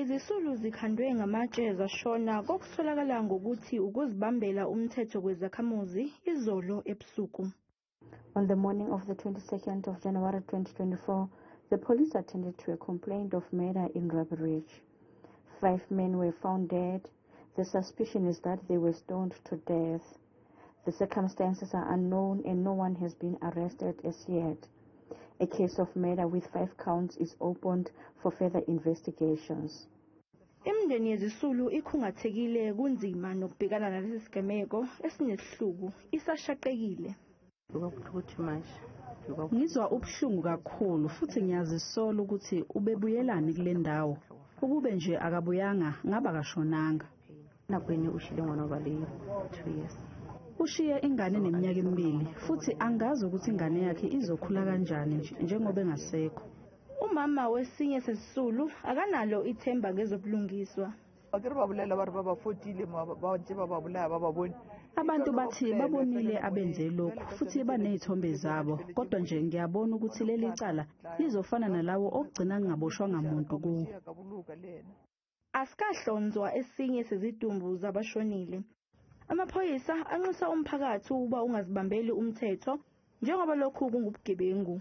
izisulu zikhandwe ngamatshe zashona kokutholakala ngokuthi ukuzibambela umthetho kwezakhamuzi izolo ebusuku. On the morning of the 22nd of January 2024, the police attended to a complaint of murder in Rubber Ridge. 5 men were found dead. The suspicion is that they were stoned to death. The circumstances are unknown and no one has been arrested as yet. A case of murder with 5 counts is opened for further investigations. Imindeni yezisulu ikhungathekile kunzima nokubhekana nalesi sigameko esinesihluku isashaqekile. Ngizwa ubuhlungu kakhulu futhi ngiyazisola ukuthi ubebuyelani kule ndawo. Ukube nje akabuyanga ngaba kashonanga. Ushiye ingane neminyaka 2 futhi angazi ukuthi ingane yakhe izokhula kanjani njengoba engasekho. Umama wesinye sesisulu akanalo ithemba ngezobulungiswa. Abantu bathi babonile abenze lokhu futhi banezithombe zabo, kodwa nje ngiyabona ukuthi leli cala lizofana nalawo okugcina ngaboshwa ngamuntu kuwo. Asikahlonzwa esinye sezidumbu zabashonile. Amaphoyisa anxusa umphakathi ukuba ungazibambeli umthetho njengoba lokhu kungubugebengu.